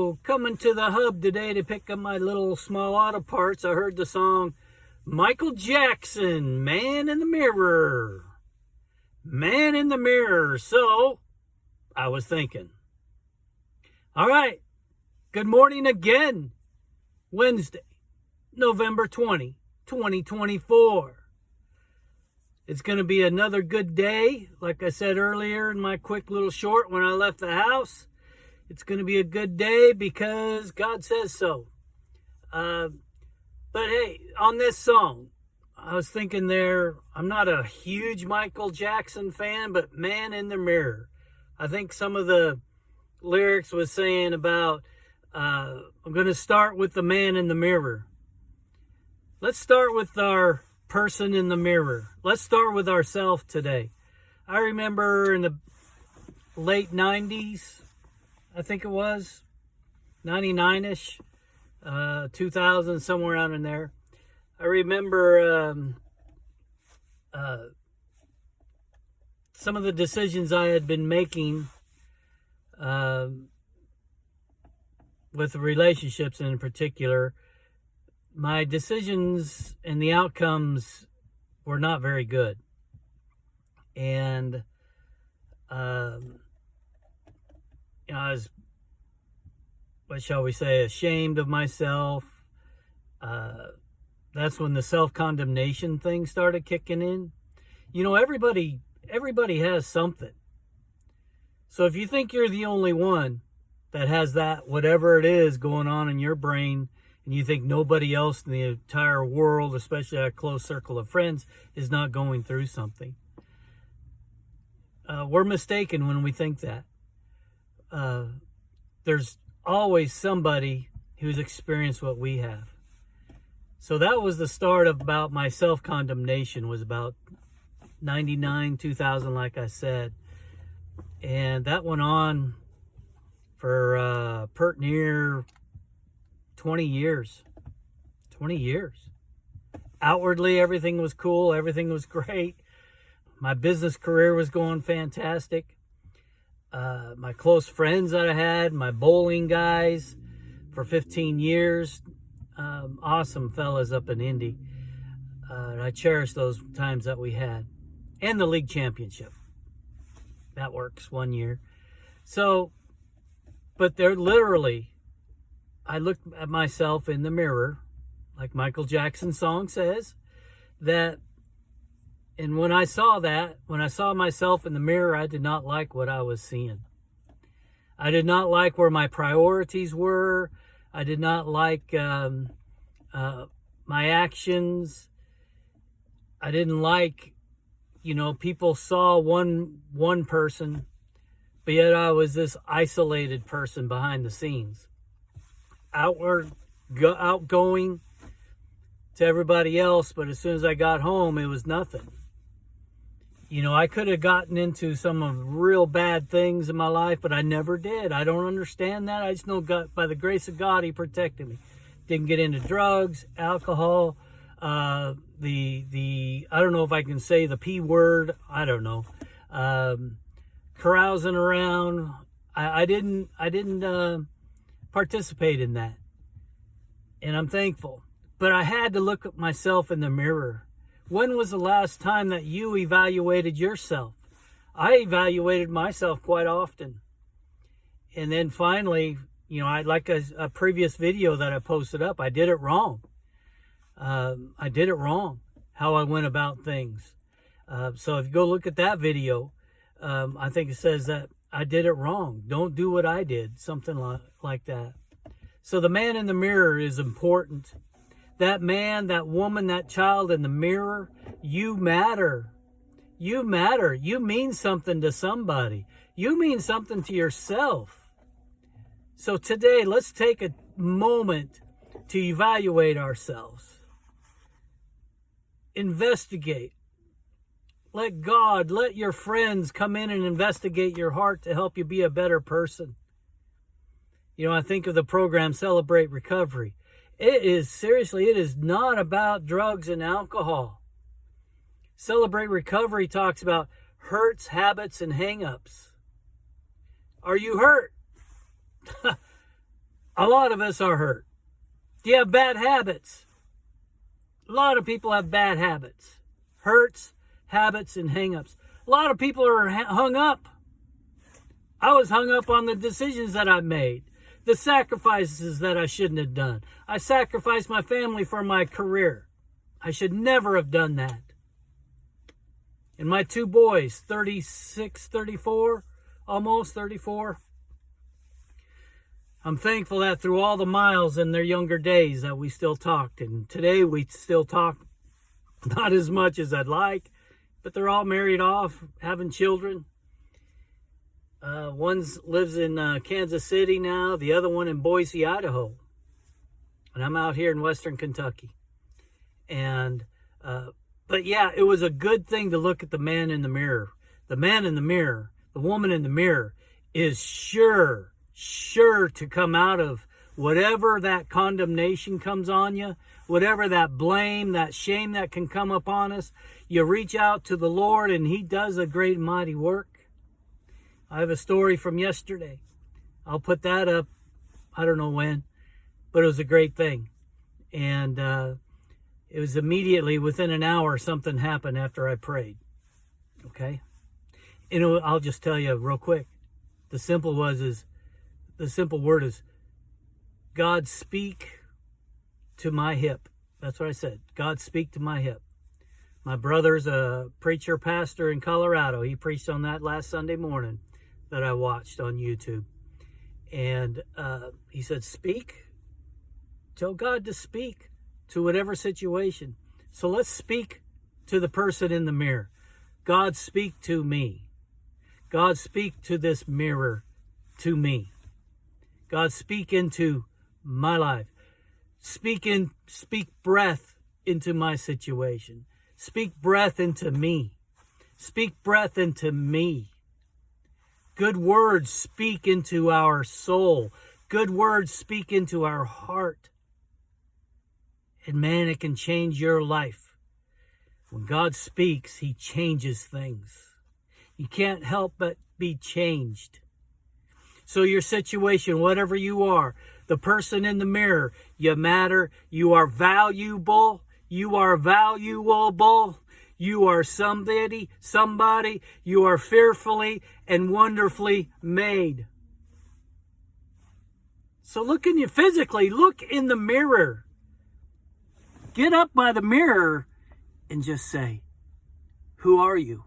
So, coming to the hub today to pick up my little small auto parts, I heard the song Michael Jackson, Man in the Mirror. Man in the Mirror. So, I was thinking, all right, good morning again. Wednesday, November 20, 2024. It's going to be another good day. Like I said earlier in my quick little short when I left the house, it's going to be a good day because God says so. But hey, on this song, I was thinking there, I'm not a huge Michael Jackson fan, but Man in the Mirror. I think some of the lyrics was saying about, I'm going to start with the man in the mirror. Let's start with our person in the mirror. Let's start with ourselves today. I remember in the late 90s, I think it was, 99-ish, 2000, somewhere out in there. I remember some of the decisions I had been making with relationships in particular. My decisions and the outcomes were not very good. And, I was, what shall we say, ashamed of myself. That's when the self-condemnation thing started kicking in. Everybody has something. So if you think you're the only one that has that, whatever it is going on in your brain, and you think nobody else in the entire world, especially a close circle of friends, is not going through something, we're mistaken when we think that. There's always somebody who's experienced what we have. So that was the start of about my self-condemnation, was about 99, 2000, like I said. And that went on for pert near 20 years. 20 years. Outwardly, everything was cool. Everything was great. My business career was going fantastic. My close friends that I had, my bowling guys for 15 years, awesome fellas up in Indy. And I cherish those times that we had. And the league championship. That works 1 year. So, but they're literally, I looked at myself in the mirror, like Michael Jackson's song says, that, and when I saw myself in the mirror, I did not like what I was seeing. I did not like where my priorities were. I did not like my actions. I didn't like, people saw one person, but yet I was this isolated person behind the scenes. Outgoing to everybody else, but as soon as I got home, it was nothing. I could have gotten into some of real bad things in my life, but I never did. I don't understand that. I just know God, by the grace of God, He protected me. Didn't get into drugs, alcohol, I don't know if I can say the P word. I don't know. Carousing around. I didn't participate in that. And I'm thankful. But I had to look at myself in the mirror. When was the last time that you evaluated yourself? I evaluated myself quite often. And then finally, I like a previous video that I posted up, I did it wrong. I did it wrong, how I went about things. So if you go look at that video, I think it says that I did it wrong. Don't do what I did, something like that. So the man in the mirror is important. That man, that woman, that child in the mirror, you matter. You matter. You mean something to somebody. You mean something to yourself. So today, let's take a moment to evaluate ourselves. Investigate. Let God, let your friends come in and investigate your heart to help you be a better person. I think of the program Celebrate Recovery. It is not about drugs and alcohol. Celebrate Recovery talks about hurts, habits, and hang-ups. Are you hurt? A lot of us are hurt. Do you have bad habits? A lot of people have bad habits. Hurts, habits, and hang-ups. A lot of people are hung up. I was hung up on the decisions that I made, the sacrifices that I shouldn't have done. I sacrificed my family for my career. I should never have done that. And my two boys, 36, 34, almost 34. I'm thankful that through all the miles in their younger days that we still talked. And today we still talk, not as much as I'd like, but they're all married off, having children. One lives in Kansas City now, the other one in Boise, Idaho. And I'm out here in Western Kentucky. And, but yeah, it was a good thing to look at the man in the mirror. The man in the mirror, the woman in the mirror is sure to come out of whatever that condemnation comes on you, whatever that blame, that shame that can come upon us. You reach out to the Lord and he does a great and mighty work. I have a story from yesterday. I'll put that up. I don't know when, but it was a great thing. And it was immediately within an hour something happened after I prayed. Okay? And I'll just tell you real quick. The simple word is, God speak to my hip. That's what I said. God speak to my hip. My brother's a preacher, pastor in Colorado. He preached on that last Sunday morning that I watched on YouTube. And he said, speak. Tell God to speak to whatever situation. So let's speak to the person in the mirror. God, speak to me. God, speak to this mirror to me. God, speak into my life. Speak breath into my situation. Speak breath into me. Speak breath into me. Good words speak into our soul. Good words speak into our heart. And man, it can change your life. When God speaks, he changes things. You can't help but be changed. So your situation, whatever you are, the person in the mirror, you matter, you are valuable, you are valuable, you are somebody, you are fearfully and wonderfully made. So look in you physically, look in the mirror. Get up by the mirror and just say, who are you?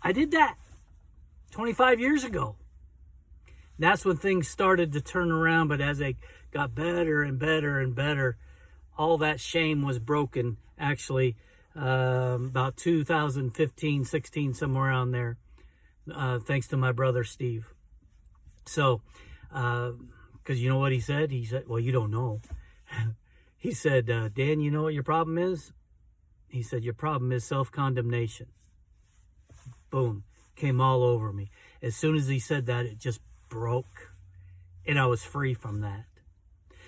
I did that 25 years ago. That's when things started to turn around, but as they got better and better and better, all that shame was broken, actually, about 2015, 16, somewhere around there, thanks to my brother Steve. So, because you know what he said? He said, well, you don't know. He said, Dan, you know what your problem is? He said, your problem is self-condemnation. Boom, came all over me. As soon as he said that, it just broke, and I was free from that.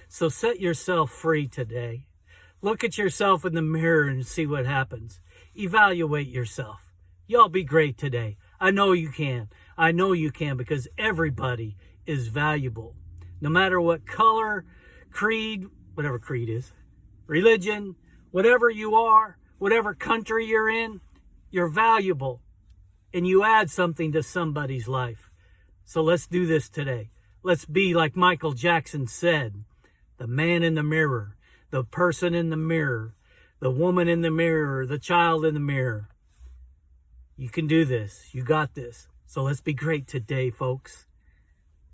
So set yourself free today. Look at yourself in the mirror and see what happens. Evaluate yourself. Y'all be great today. I know you can. I know you can, because everybody is valuable. No matter what color, creed, whatever creed is, religion, whatever you are, whatever country you're in, you're valuable. And you add something to somebody's life. So let's do this today. Let's be like Michael Jackson said, the man in the mirror, the person in the mirror, the woman in the mirror, the child in the mirror. You can do this. You got this. So let's be great today, folks.